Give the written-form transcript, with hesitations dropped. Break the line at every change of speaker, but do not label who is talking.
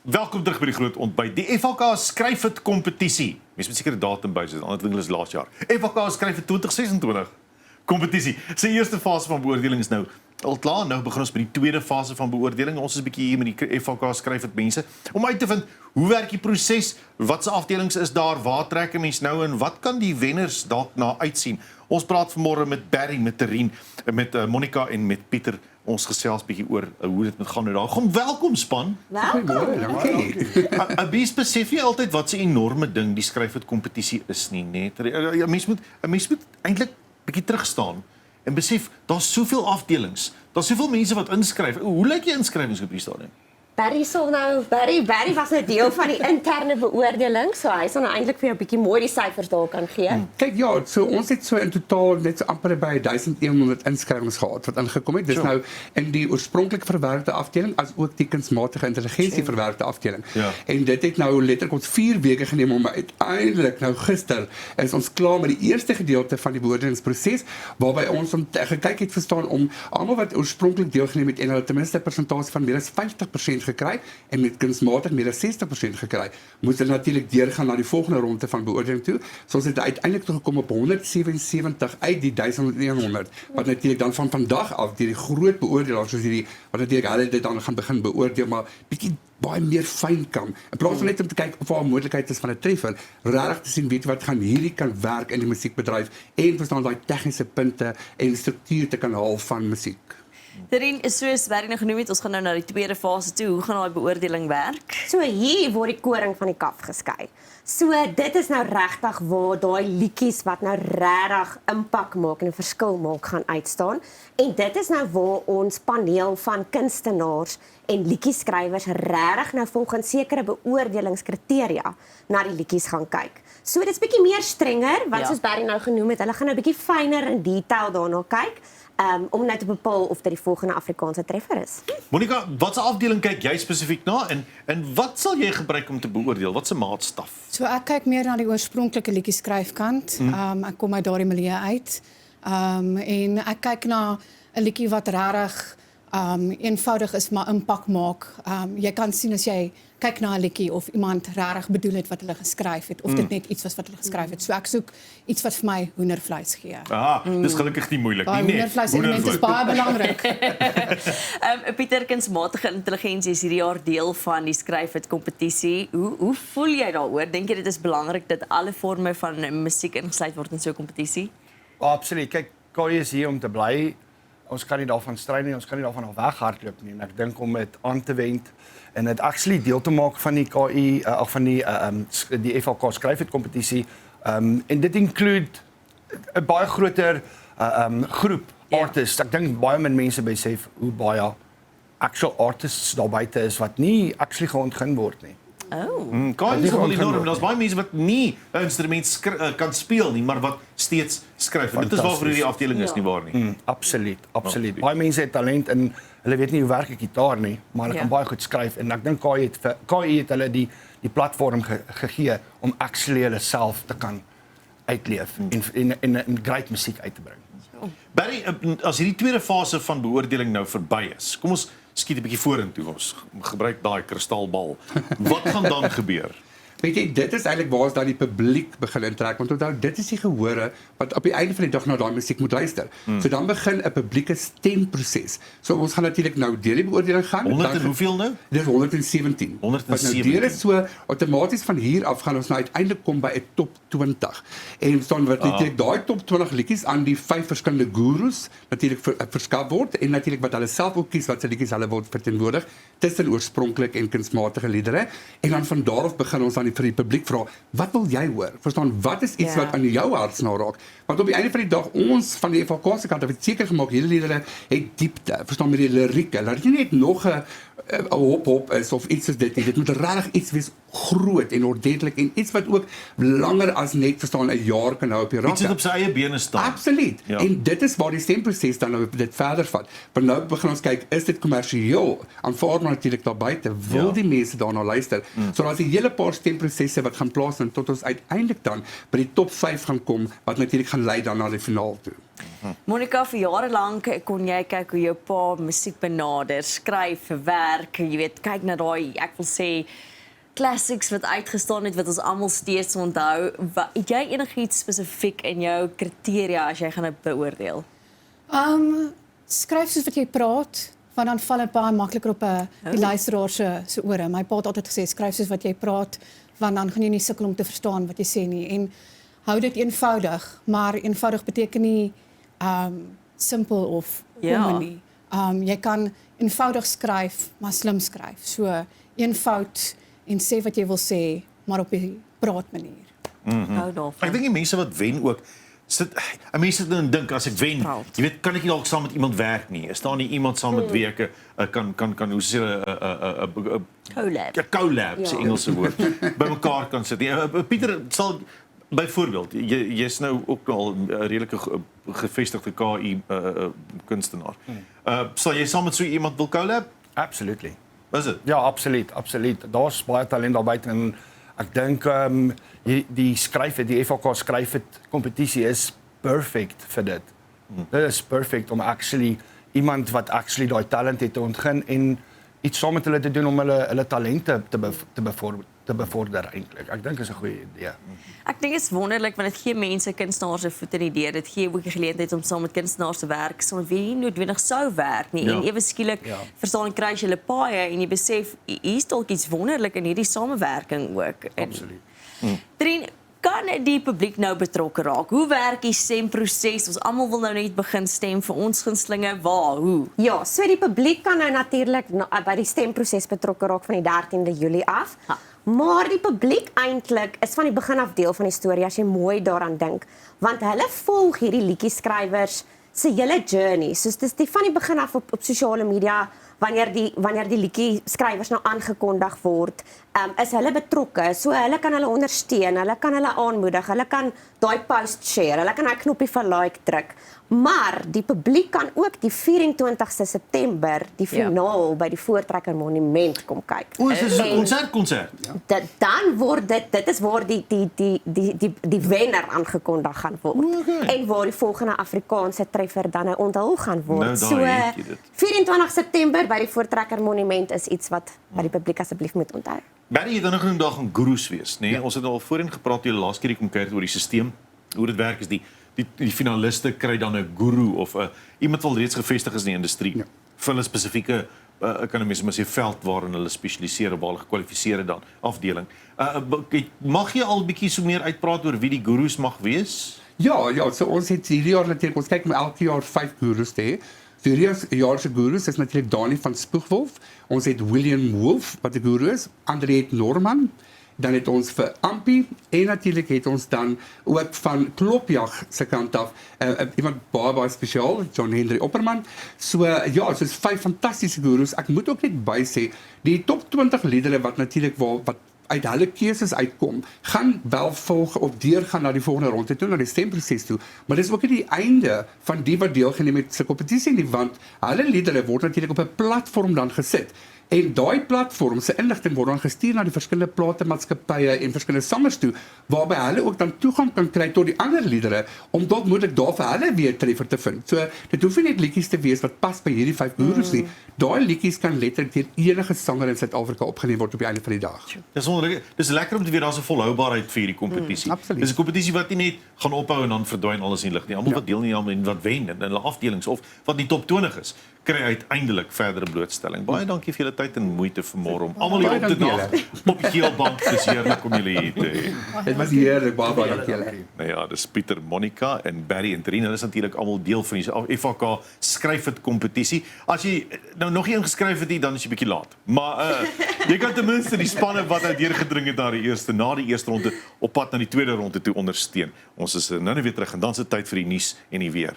Welkom terug by die groot ontbyt. Die FHK skryf dit kompetisie. Mens moet seker 'n datum bysit, anders dink hulle is laas jaar. FHK skryf dit 2026 kompetisie. Sy eerste fase van beoordeling is nou al klaar. Nou begin ons by die tweede fase van beoordeling. Ons is 'n bietjie hier met die FHK skryf dit mense om uit te vind hoe werk die proses, watse afdelings is daar, waar trek 'n mens nou in, wat kan die wenners dalk na uitsien. Ons praat vanmôre met Barry, met Terien, met Monica en met Pieter. Ons gesels bietjie oor hoe dit moet gaan nou daar. Kom welkom span.
Welkom.
Dankie. Mens besef jy altyd wat 'n enorme ding die skryf dit kompetisie is nie, net. Ja, mens moet eintlik bietjie terug staan en besef daar's soveel afdelings. Daar's soveel mense wat inskryf. Hoe lyk die inskrywings op die stadium?
Barry was 'n deel van die interne beoordeling, so hy sal nou eintlik vir jou 'n bietjie mooi die syfers daar kan gee.
Kyk ja, so ons het so in totaal net so amper by 1100 inskrywings gehad wat ingekom het. Dis nou in die oorspronklik verwerkte afdeling as ook die kunsmatige intelligensie verwerkte afdeling.
Ja.
En dit het nou letterlik ons 4 weke geneem om uiteindelik nou gister is ons klaar met die eerste gedeelte van die beoordelingsproses waarby ons gekyk het verstaan om almal wat oorspronklik deelgeneem het en hulle ten minste 'n persentasie van meer as 50% gekry en met kunsmatig meer as 60% gekry, moes hulle natuurlik deurgaan na die volgende ronde van beoordeling toe. So ons het uiteindelik toe gekom op 177 uit die 1100 wat natuurlik dan van vandag af deur die groot beoordelaars soos hierdie wat natuurlik hulle dit dan gaan begin beoordeel, maar bietjie baie meer fyn kan. In plaas van net om te kyk of daar 'n moontlikheid is van 'n treffer, regtig te sien weet wat gaan hierdie kan werk in die musiekbedryf en verstaan daai tegniese punte en struktuur te kan haal van musiek.
Terien, soos Barry nou genoem het, ons gaan nou na die tweede fase toe. Hoe gaan daai beoordeling werk?
So hier word die koring van die kaf geskei. So dit is nou regtig waar daai liedjies wat nou regtig impak maak en 'n verskil maak gaan uitstaan. En dit is nou waar ons paneel van kunstenaars en liedjieskrywers regtig nou volgens sekere beoordelingskriteria na die liedjies gaan kyk. So dit is bietjie meer strenger, want soos Barry nou genoem het, hulle gaan nou bietjie fyner in detail daarna kyk. Om nou te bepaal of dit die volgende Afrikaanse treffer is.
Monica, watse afdeling kyk jy spesifiek na en wat sal jy gebruik om te beoordeel? Watse maatstaf?
So ek kyk meer na die oorspronklike liedjie skryfkant. Ek kom uit daardie milieu uit. En ek kyk na 'n liedjie wat regtig eenvoudig is maar impak maak. Jy kan sien as jy kyk na 'n liedjie of iemand regtig bedoel het wat hulle geskryf het of dit net iets was wat hulle geskryf het. So ek soek iets wat vir my hoendervleis gee.
Dis gelukkig nie moeilik nie.
Hoendervleis element is baie belangrik.
Pieter, kunsmatige intelligensie is hierdie jaar deel van die skryf dit kompetisie. Hoe voel jy daaroor? Dink jy dit is belangrik dat alle forme van musiek ingesluit word in so 'n kompetisie?
Absoluut. Kyk, KI is hier om te bly. Ons kan nie daarvan stry nie, ons kan nie daarvan al weghardloop nie. En ek dink om dit aan te wend en dit actually deel te maak van die KI of van die FHK skryf dit kompetisie. En dit include 'n baie groter groep artists. Ek dink baie min mense besef hoe baie actual artists daar buite is wat nie actually geontgin word nie.
KI is wel enorm. Daar's baie mense wat nie 'n instrument kan speel nie, maar wat steeds skryf. En dit is waarvoor hierdie afdeling is nie waar nie.
Absoluut. Baie mense het talent en hulle weet nie hoe werk 'n gitaar nie, maar hulle kan baie goed skryf en ek dink KI het hulle die platform gegee om actually hulle self te kan uitleef en great musiek uit te bring.
Barry, as hierdie tweede fase van beoordeling nou verby is, kom ons skiet 'n bietjie vorentoe. Ons gebruik daai kristalbal. Wat gaan dan gebeur?
Weet jy, dit is eintlik waar ons dan die publiek begin intrek, want onthou, dit is die gehore wat op die einde van die dag na daai musiek moet luister. So dan begin 'n publieke stemproses. So ons gaan natuurlik nou deur die beoordeling gaan.
100 en hoeveel nou?
Dis 117.
117.
Wat nou deur is so outomaties van hier af gaan ons nou uiteindelik kom by 'n top 20. En dan word natuurlik daai top 20 liedjies aan die 5 verskillende gurus natuurlik verskaf word en natuurlik wat hulle self ook kies wat se liedjies hulle word verteenwoordig tussen oorspronklik en kunsmatige liedere. En dan van daar af begin ons dan vir die publiek vra, wat wil jy hoor? Verstaan, wat is iets wat aan jou hartsnaar raak? Want op die einde van die dag, ons van die FHK se kant het seker gemaak, hierdie liedere het diepte, verstaan met die lirieke, dat jy net nog 'n hop is of iets soos dit nie. Dit moet regtig iets wees groot en ordentlik en iets wat ook langer as net verstaan 'n jaar kan hou op die rakke.
Iets wat op sy eie bene staan.
Absoluut.
Ja.
En dit is waar die stemproses dan nou dit verder vat. Want nou begin ons kyk, is dit kommersieel? Aanvaar maar natuurlik daar buite, wil die mense daarna luister. So daar's 'n hele paar stemproses stemprosesse wat gaan plaasvind tot ons uiteindelik dan by die top 5 gaan kom wat natuurlik gaan lei dan na die finaal toe.
Monica, vir jare lank kon jy kyk hoe jou pa musiek benader, skryf, werk, jy weet, kyk na daai, ek wil sê classics wat uitgestaan het wat ons almal steeds onthou. Het jy enigiets spesifiek in jou kriteria as jy gaan beoordeel?
Skryf soos wat jy praat, want dan val dit baie makliker op die luisteraar se ore. My pa het altyd gesê skryf soos wat jy praat, want dan gaan jy nie sukkel om te verstaan wat jy sê nie. En hou dit eenvoudig, maar eenvoudig beteken nie simpel of kom nie. Jy kan eenvoudig skryf, maar slim skryf. So eenvoud en sê wat jy wil sê, maar op 'n praatmanier.
Ek dink die mense wat wen ook mense dan dink as ek wen, jy weet, kan ek nie dalk saam met iemand werk nie. Is daar nie iemand saam met wie ek kan hoe sê
collab.
Ja, collab, se Engelse woord. By mekaar kan sit. Pieter sal byvoorbeeld, jy's nou ook al 'n redelike gevestigde KI kunstenaar. Sal jy saam met so iemand wil collab?
Absolutely.
Is dit?
Ja, absoluut. Daar's baie talent daar buite en ek dink die FHK skryf het kompetisie is perfect vir dit. Dit is perfect om actually iemand wat actually daai talent het te ontgin en iets saam met hulle te doen om hulle talente te bevorder eintlik. Ek dink is 'n goeie idee.
Ek dink dit is wonderlik want dit gee mense kunstenaars 'n voet in die deur. Dit gee ook die geleentheid om saam met kunstenaars te werk sonder wie nie noodwendig sou werk nie. En ewe skielik verstaan kry jy hulle paaie en jy besef hier's dalk iets wonderlik in hierdie samewerking ook.
Absoluut.
Trien, kan die publiek nou betrokke raak? Hoe werk die stemproses? Ons almal wil nou net begin stem vir ons gunstelinge. Waar? Hoe?
Ja, so die publiek kan nou natuurlik by die stemproses betrokke raak van die 13de Julie af. Maar die publiek eintlik is van die begin af deel van die storie as jy mooi daaraan dink, want hulle volg hierdie liedjieskrywers se hele journey. So dis van die begin af op sosiale media wanneer die liedjie skrywers nou aangekondig word, is hulle betrokke. So hulle kan hulle ondersteun, hulle kan hulle aanmoedig, hulle kan daai post share, hulle kan daai knoppie vir like druk. Maar die publiek kan ook die 24ste September die finaal by die Voortrekker Monument kom kyk.
O, dis 'n konsert.
Dan word dit is waar die wenner aangekondig gaan word. En waar die volgende Afrikaanse treffer dan nou onthul gaan word.
Nou,
so 24 September by die Voortrekker Monument is iets wat die publiek asseblief moet onthou.
Barry, jy dan nog 'n dag gaan gurus wees, nê? Ons het al voorheen gepraat oor die laaste keer kom kyk oor die stelsel. Hoe dit werk is die finaliste kry dan 'n guru of iemand wat reeds gevestig is in die industrie. Vir hulle spesifieke kan 'n mens maar sê veld waarin hulle spesialiseer of waar hulle gekwalifiseerde dan afdeling. Mag jy al 'n bietjie so meer uitpraat oor wie die gurus mag wees?
Ja, so ons het hierdie jaar natuurlik ons kyk om elke jaar 5 gurus te hê. Die jaar se gurus is natuurlik Dani van Spoegwolf. Ons het William Wolf wat 'n guru is, Andriet Norman. Dan het ons vir Ampie en natuurlik het ons dan ook van Klopjag se kant af iemand baie spesiaal, John Henry Opperman. So ja, soos 5 fantastiese gurus. Ek moet ook net bysê die top 20 liedere wat natuurlik wat uit hulle keuses uitkom, gaan wel volg of deurgaan na die volgende ronde toe, na die stemproses toe. Maar dis ook nie die einde van die wat deelgeneem het se kompetisie nie, want hulle liedere word natuurlik op 'n platform dan gesit. En daai platform se inligting word dan gestuur na die verskillende platemaatskappye en verskillende sangers toe, waarby hulle ook dan toegang kan kry tot die ander liedere om dalk moontlik daar vir hulle weer treffer te vind. So dit hoef nie net liedjies te wees wat pas by hierdie 5 gurus nie. Daai liedjies kan letterlik deur enige sanger in Suid-Afrika opgeneem word op die einde van die dag.
Dis lekker om te weet daar's 'n volhoubaarheid vir hierdie kompetisie. Dis 'n kompetisie wat nie net gaan ophou en dan verdwyn alles in lig nie. Almal wat deelneem en wat wen in hulle afdelings of wat die top 20 is, kry uiteindelik verdere blootstelling. Baie dankie vir julle tyd en moeite vanmôre om almal hier op te dag op die geelbank. Dis heerlik om julle hier te hê.
Dit was heerlik, baie dankie julle.
Nou ja, dis Pieter, Monica en Barry en Trina. Hulle is natuurlik almal deel van die FHK skryf dit kompetisie. As jy nou nog nie ingeskryf het nie, dan is jy bietjie laat. Maar jy kan ten minste die spanne wat uit deurgedring het na die eerste ronde op pad na die tweede ronde toe ondersteun. Ons is nou weer terug en dan se tyd vir die nuus en die weer.